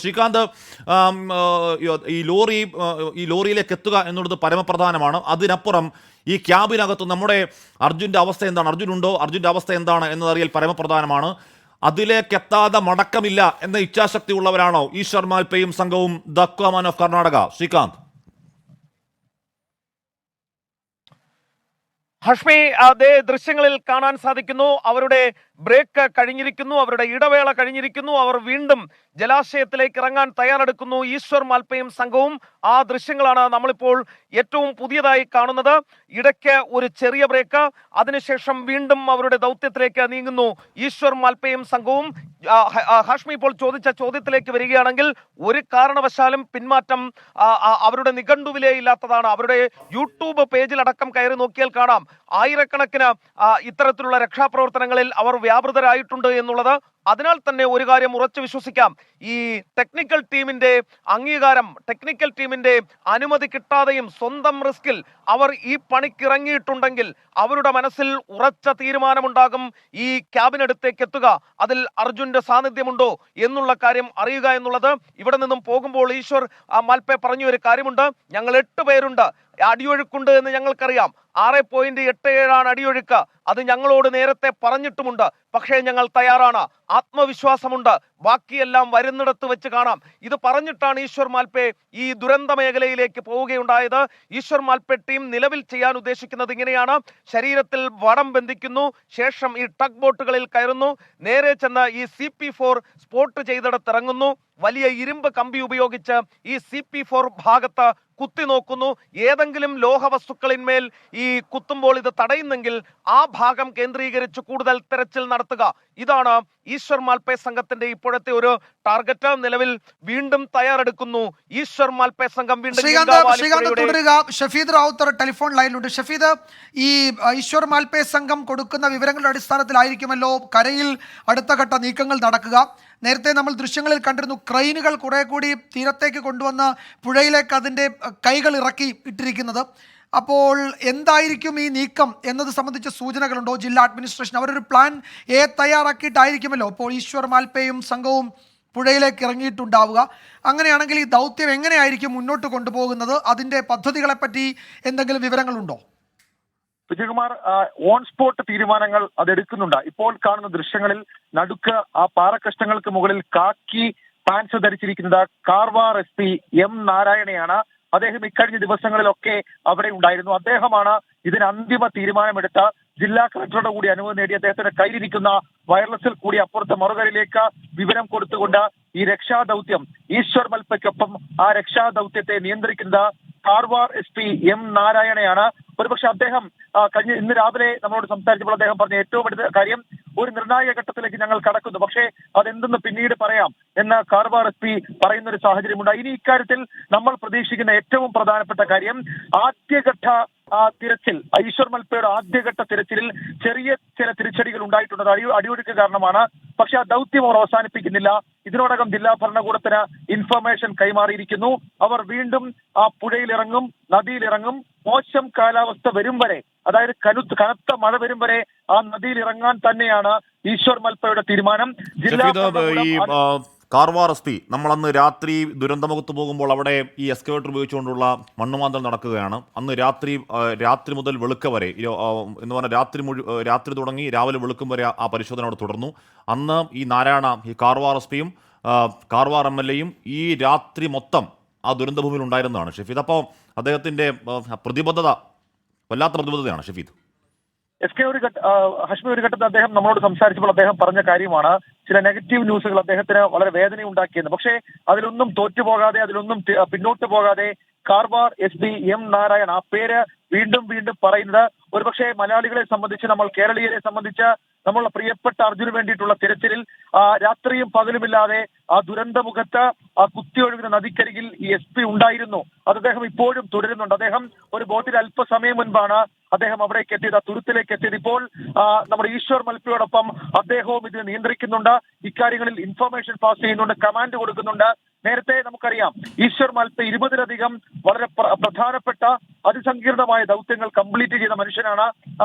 ശ്രീകാന്ത്, ഈ ലോറിയിലേക്ക് എത്തുക എന്നുള്ളത് പരമപ്രധാനമാണ്. അതിനപ്പുറം ഈ ക്യാബിനകത്ത് നമ്മുടെ അർജുൻ്റെ അവസ്ഥ എന്താണ്, അർജുനുണ്ടോ, അർജുൻ്റെ അവസ്ഥ എന്താണ് എന്നതറിയൽ പരമപ്രധാനമാണ്. അതിലേക്ക് എത്താതെ മടക്കമില്ല എന്ന ഇച്ഛാശക്തി ഉള്ളവരാണോ ഈശ്വർ മാൽപേയും സംഘവും the Aquaman of Karnataka? Srikanth. Hashmi, അതേ ദൃശ്യങ്ങളിൽ കാണാൻ സാധിക്കുന്നു. അവരുടെ ബ്രേക്ക് കഴിഞ്ഞിരിക്കുന്നു, അവരുടെ ഇടവേള കഴിഞ്ഞിരിക്കുന്നു. അവർ വീണ്ടും ജലാശയത്തിലേക്ക് ഇറങ്ങാൻ തയ്യാറെടുക്കുന്നു. ഈശ്വർ മാൽപേയും സംഘവും. ആ ദൃശ്യങ്ങളാണ് നമ്മളിപ്പോൾ ഏറ്റവും പുതിയതായി കാണുന്നത്. ഇടയ്ക്ക് ഒരു ചെറിയ ബ്രേക്ക്, അതിനുശേഷം വീണ്ടും അവരുടെ ദൗത്യത്തിലേക്ക് നീങ്ങുന്നു ഈശ്വർ മാൽപേയും സംഘവും. ഹാഷ്മി ഇപ്പോൾ ചോദിച്ച ചോദ്യത്തിലേക്ക് വരികയാണെങ്കിൽ, ഒരു കാരണവശാലും പിന്മാറ്റം അവരുടെ നിഘണ്ടുവിലേ ഇല്ലാത്തതാണ്. അവരുടെ യൂട്യൂബ് പേജിലടക്കം കയറി നോക്കിയാൽ കാണാം, ആയിരക്കണക്കിന് ഇത്തരത്തിലുള്ള രക്ഷാപ്രവർത്തനങ്ങളിൽ അവർ വ്യാപൃതരായിട്ടുണ്ട് എന്നുള്ളത്. അതിനാൽ തന്നെ ഒരു കാര്യം ഉറച്ചു വിശ്വസിക്കാം, ഈ ടെക്നിക്കൽ ടീമിന്റെ അംഗീകാരം, ടെക്നിക്കൽ ടീമിന്റെ അനുമതി കിട്ടാതെയും സ്വന്തം റിസ്കിൽ അവർ ഈ പണിക്കിറങ്ങിയിട്ടുണ്ടെങ്കിൽ അവരുടെ മനസ്സിൽ ഉറച്ച തീരുമാനമുണ്ടാകും ഈ ക്യാബിനടുത്തേക്ക് എത്തുക, അതിൽ അർജുന്റെ സാന്നിധ്യമുണ്ടോ എന്നുള്ള കാര്യം അറിയുക എന്നുള്ളത്. ഇവിടെ നിന്നും പോകുമ്പോൾ ഈശ്വർ മാൽപേ പറഞ്ഞു ഒരു കാര്യമുണ്ട്, ഞങ്ങൾ 8 പേരുണ്ട്, അടിയൊഴുക്കുണ്ട് എന്ന് ഞങ്ങൾക്കറിയാം. 6.87 അടിയൊഴുക്ക്, അത് ഞങ്ങളോട് നേരത്തെ പറഞ്ഞിട്ടുമുണ്ട്. പക്ഷേ ഞങ്ങൾ തയ്യാറാണ്, ആത്മവിശ്വാസമുണ്ട്, ബാക്കിയെല്ലാം വരുന്നിടത്ത് വെച്ച് കാണാം. ഇത് പറഞ്ഞിട്ടാണ് ഈശ്വർ മാൽപേ ഈ ദുരന്ത മേഖലയിലേക്ക് പോവുകയുണ്ടായത്. ഈശ്വർ മാൽപേ ടീം നിലവിൽ ചെയ്യാൻ ഉദ്ദേശിക്കുന്നത് ഇങ്ങനെയാണ്: ശരീരത്തിൽ വടം ബന്ധിക്കുന്നു, ശേഷം ഈ ടഗ് ബോട്ടുകളിൽ കയറുന്നു, നേരെ ചെന്ന് ഈ CP4 സ്പോട്ട് ചെയ്തിടത്തിറങ്ങുന്നു, വലിയ ഇരുമ്പ് കമ്പി ഉപയോഗിച്ച് ഈ CP4 ഭാഗത്ത് കുത്തി നോക്കുന്നു. ഏതെങ്കിലും ലോഹവസ്തുക്കളിന്മേൽ ഈ കുത്തുമ്പോൾ ഇത് തടയുന്നെങ്കിൽ ആ ഭാഗം കേന്ദ്രീകരിച്ച് കൂടുതൽ തെരച്ചിൽ നടത്തുക. ഇതാണ് ഈശ്വർ മാൽപേ സംഘത്തിന്റെ ഇപ്പോഴത്തെ ഒരു ടാർഗറ്റ്. നിലവിൽ വീണ്ടും തയ്യാറെടുക്കുന്നു ഈശ്വർ മാൽപേ സംഘം. തുടരുക. ഷഫീദ് റാവുത്തർ ടെലിഫോൺ ലൈനിലുണ്ട്. ഷഫീദ്, ഈ ഈശ്വർ മാൽപേ സംഘം കൊടുക്കുന്ന വിവരങ്ങളുടെ അടിസ്ഥാനത്തിലായിരിക്കുമല്ലോ കരയിൽ അടുത്ത ഘട്ട നീക്കങ്ങൾ നടക്കുക. നേരത്തെ നമ്മൾ ദൃശ്യങ്ങളിൽ കണ്ടിരുന്നു, ക്രെയിനുകൾ കുറെ കൂടി തീരത്തേക്ക് കൊണ്ടുവന്ന് പുഴയിലേക്ക് അതിൻ്റെ കൈകൾ ഇറക്കി ഇട്ടിരിക്കുന്നത്. അപ്പോൾ എന്തായിരിക്കും ഈ നീക്കം എന്നത് സംബന്ധിച്ച സൂചനകളുണ്ടോ? ജില്ലാ അഡ്മിനിസ്ട്രേഷൻ അവരൊരു പ്ലാൻ തയ്യാറാക്കിയിട്ടായിരിക്കുമല്ലോ അപ്പോൾ ഈശ്വർ മാൽപേയും സംഘവും പുഴയിലേക്ക് ഇറങ്ങിയിട്ടുണ്ടാവുക. അങ്ങനെയാണെങ്കിൽ ഈ ദൗത്യം എങ്ങനെയായിരിക്കും മുന്നോട്ട് കൊണ്ടുപോകുന്നത്? അതിൻ്റെ പദ്ധതികളെപ്പറ്റി എന്തെങ്കിലും വിവരങ്ങളുണ്ടോ? വിജയകുമാർ, ഓൺ സ്പോട്ട് തീരുമാനങ്ങൾ അതെടുക്കുന്നുണ്ട്. ഇപ്പോൾ കാണുന്ന ദൃശ്യങ്ങളിൽ നടുക്ക് ആ പാറക്കഷ്ടങ്ങൾക്ക് മുകളിൽ കാക്കി പാൻസ് ധരിച്ചിരിക്കുന്നത് കാർവാർ SP M നാരായണയാണ്. അദ്ദേഹം ഇക്കഴിഞ്ഞ ദിവസങ്ങളിലൊക്കെ അവിടെ ഉണ്ടായിരുന്നു. അദ്ദേഹമാണ് ഇതിന് അന്തിമ തീരുമാനമെടുത്ത ജില്ലാ കളക്ടറുടെ കൂടി അനുമതി നേടി അദ്ദേഹത്തിന്റെ കയ്യിലിരിക്കുന്ന വയർലെസ്സിൽ കൂടി അപ്പുറത്തെ മറുകരയിലേക്ക് വിവരം കൊടുത്തുകൊണ്ട് ഈ രക്ഷാദൗത്യം ഈശ്വർ മാൽപേക്കൊപ്പം ആ രക്ഷാദൗത്യത്തെ നിയന്ത്രിക്കുന്നത് കാർവാർ SP M നാരായണയാണ്. ഒരുപക്ഷെ അദ്ദേഹം ഇന്ന് രാവിലെ നമ്മളോട് സംസാരിച്ചപ്പോൾ അദ്ദേഹം പറഞ്ഞ ഏറ്റവും അടുത്ത കാര്യം, ഒരു നിർണായക ഘട്ടത്തിലേക്ക് ഞങ്ങൾ കടക്കുന്നു, പക്ഷേ അതെന്തെന്ന് പിന്നീട് പറയാം എന്ന് കാർവാർ SP പറയുന്ന ഒരു സാഹചര്യമുണ്ട്. ഇനി ഇക്കാര്യത്തിൽ നമ്മൾ പ്രതീക്ഷിക്കുന്ന ഏറ്റവും പ്രധാനപ്പെട്ട കാര്യം, ആദ്യഘട്ട തിരച്ചിൽ, ഈശ്വർ മാൽപേയുടെ ആദ്യഘട്ട തിരച്ചിലിൽ ചെറിയ ചില തിരിച്ചടികൾ ഉണ്ടായിട്ടുണ്ട്. അടിയൊഴുക്ക് കാരണമാണ്. പക്ഷെ ആ ദൗത്യം അവർ അവസാനിപ്പിക്കുന്നില്ല. ഇതിനോടകം ജില്ലാ ഭരണകൂടത്തിന് ഇൻഫർമേഷൻ കൈമാറിയിരിക്കുന്നു. അവർ വീണ്ടും ആ പുഴയിലിറങ്ങും, നദിയിലിറങ്ങും. മോശം കാലാവസ്ഥ വരും വരെ, അതായത് കനത്ത മഴ വരും വരെ ആ നദിയിൽ ഇറങ്ങാൻ തന്നെയാണ് ഈശ്വർ മാൽപേയുടെ തീരുമാനം. കാർവാർ SP, നമ്മളന്ന് രാത്രി ദുരന്തമുഖത്ത് പോകുമ്പോൾ അവിടെ ഈ എക്സ്കവേറ്റർ ഉപയോഗിച്ചുകൊണ്ടുള്ള മണ്ണുമാന്തൽ നടക്കുകയാണ്. അന്ന് രാത്രി മുതൽ വെളുക്ക വരെ എന്ന് പറഞ്ഞാൽ രാത്രി തുടങ്ങി രാവിലെ വെളുക്കും വരെ ആ പരിശോധന അവിടെ തുടർന്നു. അന്ന് ഈ ഈ കാർവാർ SP-യും കാർവാർ MLA-യും ഈ രാത്രി മൊത്തം ആ ദുരന്തഭൂമിയിൽ ഉണ്ടായിരുന്നതാണ് ഷഫീദ്. അപ്പോൾ അദ്ദേഹത്തിൻ്റെ പ്രതിബദ്ധത വല്ലാത്ത പ്രതിബദ്ധതയാണ് ഷഫീദ്. SK ഹഷ്മി ഒരു ഘട്ടത്തിൽ അദ്ദേഹം നമ്മളോട് സംസാരിച്ചപ്പോൾ അദ്ദേഹം പറഞ്ഞ കാര്യമാണ്, ചില നെഗറ്റീവ് ന്യൂസുകൾ അദ്ദേഹത്തിന് വളരെ വേദന ഉണ്ടാക്കിയെന്ന്. പക്ഷേ അതിലൊന്നും തോറ്റുപോകാതെ, അതിലൊന്നും പിന്നോട്ട് പോകാതെ കാർവാർ SP M നാരായണ, ആ പേര് വീണ്ടും വീണ്ടും പറയുന്നത് ഒരുപക്ഷെ മലയാളികളെ സംബന്ധിച്ച്, നമ്മൾ കേരളീയരെ സംബന്ധിച്ച്, നമ്മളുടെ പ്രിയപ്പെട്ട അർജുന് വേണ്ടിയിട്ടുള്ള തിരച്ചിലിൽ രാത്രിയും പകലുമില്ലാതെ ആ ദുരന്തമുഖത്ത് ആ കുത്തിയൊഴുകുന്ന നദിക്കരികിൽ ഈ SP ഉണ്ടായിരുന്നു. അത് അദ്ദേഹം ഇപ്പോഴും തുടരുന്നുണ്ട്. അദ്ദേഹം ഒരു ബോട്ടിൽ അല്പസമയം മുൻപാണ് അദ്ദേഹം അവിടേക്ക് എത്തിയത്, തുരുത്തിലേക്ക് എത്തിയത്. ഇപ്പോൾ നമ്മുടെ ഈശ്വർ മാൽപേയോടൊപ്പം അദ്ദേഹവും ഇത് നിയന്ത്രിക്കുന്നുണ്ട്. ഇക്കാര്യങ്ങളിൽ ഇൻഫർമേഷൻ പാസ് ചെയ്യുന്നുണ്ട്, കമാൻഡ് കൊടുക്കുന്നുണ്ട്. നേരത്തെ നമുക്കറിയാം ഈശ്വർ മാൽപ്പെ 20-ലധികം വളരെ പ്രധാനപ്പെട്ട അതിസങ്കീർണമായ ദൗത്യങ്ങൾ കംപ്ലീറ്റ് ചെയ്ത മനുഷ്യനാണ്.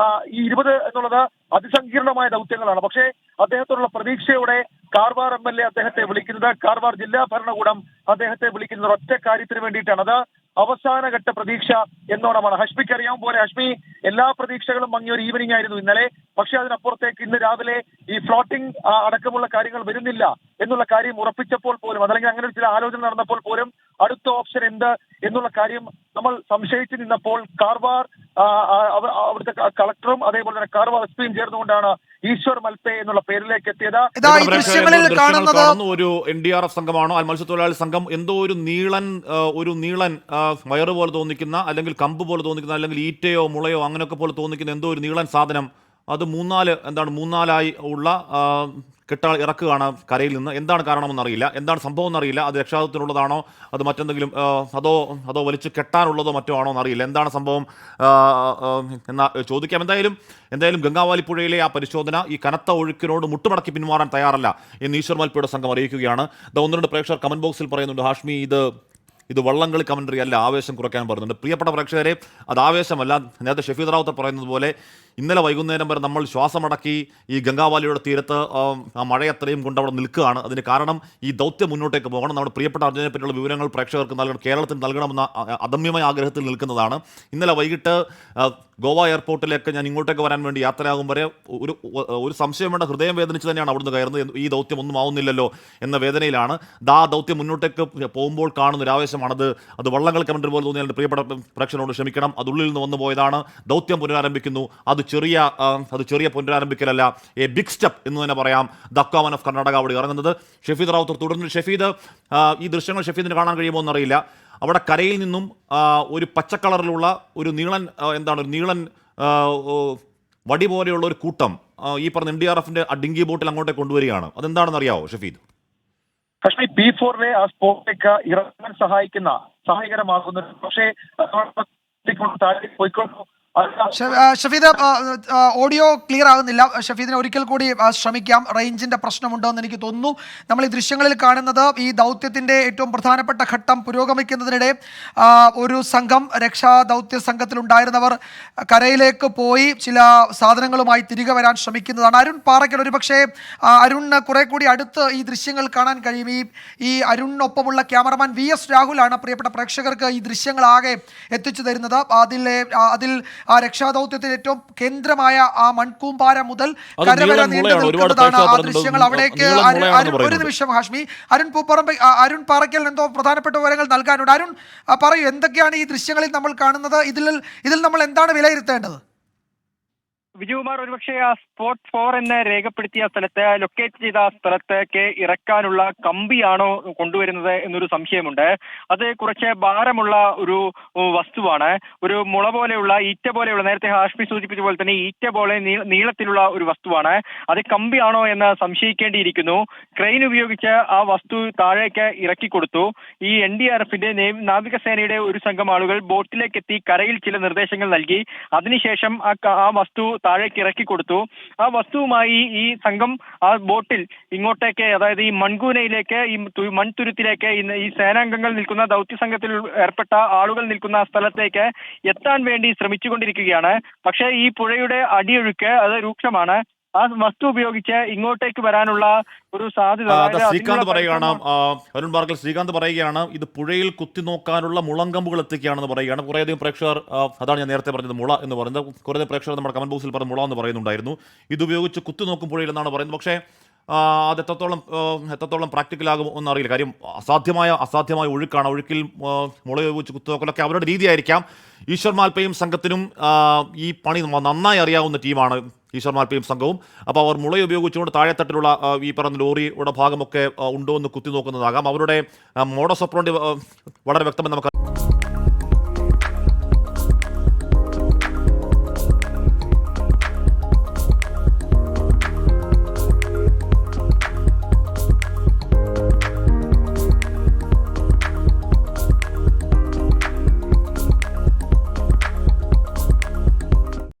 ഈ 20 എന്നുള്ളത് അതിസങ്കീർണമായ ദൗത്യങ്ങളാണ്. പക്ഷേ അദ്ദേഹത്തോടുള്ള പ്രതീക്ഷയോടെ കാർവാർ MLA അദ്ദേഹത്തെ വിളിക്കുന്നത്, കാർവാർ ജില്ലാ ഭരണകൂടം അദ്ദേഹത്തെ വിളിക്കുന്നത് ഒറ്റ കാര്യത്തിന് വേണ്ടിയിട്ടാണ്. അത് അവസാനഘട്ട പ്രതീക്ഷ എന്നോണമാണ്. ഹഷ്മിക്ക് അറിയാൻ പോലെ ഹഷ്മി എല്ലാ പ്രതീക്ഷകളും മങ്ങിയ ഒരു ഈവനിങ് ആയിരുന്നു ഇന്നലെ. പക്ഷേ അതിനപ്പുറത്തേക്ക് ഇന്ന് രാവിലെ ഈ ഫ്ലോട്ടിംഗ് അടക്കമുള്ള കാര്യങ്ങൾ വരുന്നില്ല എന്നുള്ള കാര്യം ഉറപ്പിച്ചപ്പോൾ പോലും, അതല്ലെങ്കിൽ അങ്ങനെ ചില ആലോചന നടന്നപ്പോൾ പോലും അടുത്ത ഓപ്ഷൻ എന്ത് എന്നുള്ള കാര്യം നമ്മൾ സംശയിച്ചു നിന്നപ്പോൾ കാർവാർ അവിടുത്തെ കളക്ടറും അതേപോലെ തന്നെ കാർവാർ എസ്പിയും ചേർന്നുകൊണ്ടാണ് ഈശ്വർ മൽപ്പെ എന്നുള്ള പേരിലേക്ക് എത്തിയത്. ഈ ദൃശ്യങ്ങളിൽ കാണുന്നത് ഒരു NDRF സംഘമാണോ, മത്സ്യത്തൊഴിലാളി സംഘം, എന്തോ ഒരു നീളൻ വയറ് പോലെ തോന്നിക്കുന്ന, അല്ലെങ്കിൽ കമ്പ് പോലെ തോന്നിക്കുന്ന, അല്ലെങ്കിൽ ഈറ്റയോ മുളയോ അങ്ങനെയൊക്കെ പോലെ തോന്നിക്കുന്ന എന്തോ ഒരു നീളൻ സാധനം, അത് മൂന്നാലായി ഉള്ള കെട്ടാൾ ഇറക്കുകയാണ് കരയിൽ നിന്ന്. എന്താണ് കാരണമെന്നറിയില്ല, എന്താണ് സംഭവം എന്നറിയില്ല. അത് രക്ഷാദൗത്യത്തിനുള്ളതാണോ, അത് മറ്റെന്തെങ്കിലും അതോ വലിച്ചു കെട്ടാനുള്ളതോ മറ്റോ ആണോ എന്നറിയില്ല. എന്താണ് സംഭവം എന്ന് ചോദിക്കാം. എന്തായാലും ഗംഗാവാലി പുഴയിലെ ആ പരിശോധന ഈ കനത്ത ഒഴുക്കിനോട് മുട്ടുമടക്കി പിന്മാറാൻ തയ്യാറല്ല എന്ന് ഈശ്വർ മൽപ്പയുടെ സംഘം അറിയിക്കുകയാണ്. ഒന്ന് രണ്ട് പ്രേക്ഷകർ കമന്റ് ബോക്സിൽ പറയുന്നുണ്ട്, ഹാഷ്മി ഇത് വള്ളംകളി കമന്ററി അല്ല, ആവേശം കുറയ്ക്കാൻ പറയുന്നുണ്ട്. പ്രിയപ്പെട്ട പ്രേക്ഷകരെ, അത് ആവേശമല്ല. നേരത്തെ ഷഫീദ് റാവുത്തർ പറയുന്നത് പോലെ ഇന്നലെ വൈകുന്നേരം വരെ നമ്മൾ ശ്വാസമടക്കി ഈ ഗംഗാവാലിയുടെ തീരത്ത് ആ മഴയത്രയും കൊണ്ട് അവിടെ നിൽക്കുകയാണ്. അതിന് കാരണം ഈ ദൗത്യം മുന്നോട്ടേക്ക് പോകണം. നമ്മുടെ പ്രിയപ്പെട്ട അർജുനെ പറ്റിയുള്ള വിവരങ്ങൾ പ്രേക്ഷകർക്ക് നൽകണം, കേരളത്തിന് നൽകണമെന്ന അദമ്യമായ ആഗ്രഹത്തിൽ നിൽക്കുന്നതാണ്. ഇന്നലെ വൈകിട്ട് ഗോവ എയർപോർട്ടിലേക്ക് ഞാൻ ഇങ്ങോട്ടേക്ക് വരാൻ വേണ്ടി യാത്രയാകും വരെ ഒരു സംശയം വേണ്ട, ഹൃദയം വേദനിച്ച് തന്നെയാണ് അവിടുന്ന് കയറുന്നത്. ഈ ദൗത്യം ഒന്നും ആവുന്നില്ലല്ലോ എന്ന വേദനയിലാണ്. ദൗത്യം മുന്നോട്ടേക്ക് പോകുമ്പോൾ കാണുന്ന ഒരു ആവേശമാണത്. അത് വള്ളംകളി കമന്ററി പോലെ തോന്നിയാൽ പ്രിയപ്പെട്ട പ്രേക്ഷകരോട് ക്ഷമിക്കണം. അത് ഉള്ളിൽ നിന്ന് വന്നു പോയതാണ്. ദൗത്യം പുനരാരംഭിക്കുന്നു. അത് ചെറിയ പുനരാരംഭിക്കലല്ല, എ ബിഗ് സ്റ്റെപ്പ് എന്ന് തന്നെ പറയാം. ദ അക്വാമൻ ഓഫ് കർണാടക അവിടെ ഇറങ്ങുന്നത്. ഷഫീദ് റാവുത്തർ തുടർന്ന്. ഷഫീദ്, ഈ ദൃശ്യങ്ങൾ ഷഫീദിന് കാണാൻ കഴിയുമോ എന്നറിയില്ല. അവിടെ കരയിൽ നിന്നും ഒരു പച്ചക്കളറിലുള്ള ഒരു നീളൻ വടി പോലെയുള്ള ഒരു കൂട്ടം ഈ പറഞ്ഞ NDRFന്റെ ഡിങ്കി ബോട്ടിൽ അങ്ങോട്ടേക്ക് കൊണ്ടുവരികയാണ്. അതെന്താണെന്ന് അറിയാവോ ഷഫീദ്? പക്ഷേ P4 ആ സ്പോട്ടിലേക്ക് ഇറങ്ങാൻ സഹായകരമാകുന്നു. പക്ഷേ പോയിക്കൊണ്ടു. ഷഫീദ്, ഓഡിയോ ക്ലിയർ ആകുന്നില്ല. ഷഫീദിനെ ഒരിക്കൽ കൂടി ശ്രമിക്കാം. റേഞ്ചിന്റെ പ്രശ്നമുണ്ടോ എന്ന് എനിക്ക് തോന്നുന്നു. നമ്മൾ ഈ ദൃശ്യങ്ങളിൽ കാണുന്നത് ഈ ദൗത്യത്തിന്റെ ഏറ്റവും പ്രധാനപ്പെട്ട ഘട്ടം പുരോഗമിക്കുന്നതിനിടെ ഒരു സംഘം, രക്ഷാ ദൗത്യ സംഘത്തിലുണ്ടായിരുന്നവർ കരയിലേക്ക് പോയി ചില സാധനങ്ങളുമായി തിരികെ വരാൻ ശ്രമിക്കുന്നതാണ്. അരുൺ പാറയ്ക്കൽ, ഒരുപക്ഷെ അരുണിന് കുറെ കൂടി അടുത്ത് ഈ ദൃശ്യങ്ങൾ കാണാൻ കഴിയും. ഈ അരുണിനൊപ്പമുള്ള ക്യാമറമാൻ VS രാഹുലാണ് പ്രിയപ്പെട്ട പ്രേക്ഷകർക്ക് ഈ ദൃശ്യങ്ങളാകെ എത്തിച്ചു തരുന്നത്. അതിൽ ആ രക്ഷാദൗത്യത്തിൽ ഏറ്റവും കേന്ദ്രമായ ആ മൺകൂമ്പാര മുതൽ കരവര നീണ്ടു നിൽക്കുന്നതാണ് ആ ദൃശ്യങ്ങൾ. അവിടേക്ക് ഒരു നിമിഷം ഹാഷ്മി, അരുൺ പാറയ്ക്കൽ എന്തോ പ്രധാനപ്പെട്ട വിവരങ്ങൾ നൽകാനുണ്ട്. അരുൺ പറയൂ, എന്തൊക്കെയാണ് ഈ ദൃശ്യങ്ങളിൽ നമ്മൾ കാണുന്നത്? ഇതിൽ നമ്മൾ എന്താണ് വിലയിരുത്തേണ്ടത്? വിജയകുമാർ, ഒരുപക്ഷെ ആ സ്പോട്ട് 4 എന്ന് രേഖപ്പെടുത്തിയ സ്ഥലത്ത്, ലൊക്കേറ്റ് ചെയ്ത സ്ഥലത്തേക്ക് ഇറക്കാനുള്ള കമ്പിയാണോ കൊണ്ടുവരുന്നത് എന്നൊരു സംശയമുണ്ട്. അത് കുറച്ച് ഭാരമുള്ള ഒരു വസ്തുവാണ്. ഒരു മുള പോലെയുള്ള, ഈറ്റ പോലെയുള്ള, നേരത്തെ ഹാഷ്മി സൂചിപ്പിച്ച പോലെ തന്നെ ഈറ്റ പോലെ നീളത്തിലുള്ള ഒരു വസ്തുവാണ്. അത് കമ്പിയാണോ എന്ന് സംശയിക്കേണ്ടിയിരിക്കുന്നു. ക്രെയിൻ ഉപയോഗിച്ച് ആ വസ്തു താഴേക്ക് ഇറക്കി കൊടുത്തു. ഈ NDRFന്റെ നാവികസേനയുടെ ഒരു സംഘം ആളുകൾ ബോട്ടിലേക്ക് എത്തി കരയിൽ ചില നിർദ്ദേശങ്ങൾ നൽകി. അതിനുശേഷം ആ വസ്തു താഴേക്ക് ഇറക്കി കൊടുത്തു. ആ വസ്തുവുമായി ഈ സംഘം ആ ബോട്ടിൽ ഇങ്ങോട്ടേക്ക്, അതായത് ഈ മൺകൂനയിലേക്ക്, ഈ മൺതുരുത്തിലേക്ക്, ഈ സേനാംഗങ്ങൾ നിൽക്കുന്ന, ദൗത്യ സംഘത്തിൽ ഏർപ്പെട്ട ആളുകൾ നിൽക്കുന്ന സ്ഥലത്തേക്ക് എത്താൻ വേണ്ടി ശ്രമിച്ചുകൊണ്ടിരിക്കുകയാണ്. പക്ഷേ ഈ പുഴയുടെ അടിയൊഴുക്ക് അത് രൂക്ഷമാണ്. ആ വസ്തു ഉപയോഗിച്ച് ഇങ്ങോട്ടേക്ക് വരാനുള്ള ഒരു സാധ്യത ശ്രീകാന്ത് പറയുകയാണ്, അരുൺ പാറയ്ക്കൽ ശ്രീകാന്ത് പറയുകയാണ്, ഇത് പുഴയിൽ കുത്തി നോക്കാനുള്ള മുളങ്കമ്പുകൾ എത്തിക്കുകയാണെന്ന് പറയുകയാണ്. കുറേയധികം പ്രേക്ഷകർ, അതാണ് ഞാൻ നേരത്തെ പറഞ്ഞത് മുള എന്ന് പറയുന്നത്, കുറേ പ്രേക്ഷകർ നമ്മുടെ കമന്റ് ബോക്സിൽ പറഞ്ഞ മുള എന്ന് പറയുന്നുണ്ടായിരുന്നു. ഇത് ഉപയോഗിച്ച് കുത്തി നോക്കും പുഴയിൽ എന്നാണ് പറയുന്നത്. പക്ഷേ അത് എത്രത്തോളം പ്രാക്ടിക്കലാകും എന്നറിയില്ല. കാര്യം അസാധ്യമായ ഒഴുക്കാണ്. ഒഴുക്കിൽ മുള ഉപയോഗിച്ച് കുത്തുനോക്കലൊക്കെ അവരുടെ രീതിയായിരിക്കാം. ഈശ്വർ മാൽപ്പയും സംഘത്തിനും ഈ പണി നന്നായി അറിയാവുന്ന ടീമാണ് ഈശ്വർ മാൽപ്പയും സംഘവും. അപ്പോൾ അവർ മുള ഉപയോഗിച്ചുകൊണ്ട് താഴെത്തട്ടിലുള്ള ഈ പറഞ്ഞ ലോറിയുടെ ഭാഗമൊക്കെ ഉണ്ടോ എന്ന് കുത്തി നോക്കുന്നതാകാം. അവരുടെ മോഡസ് ഓപ്പറandi വളരെ വ്യക്തമായി നമുക്ക്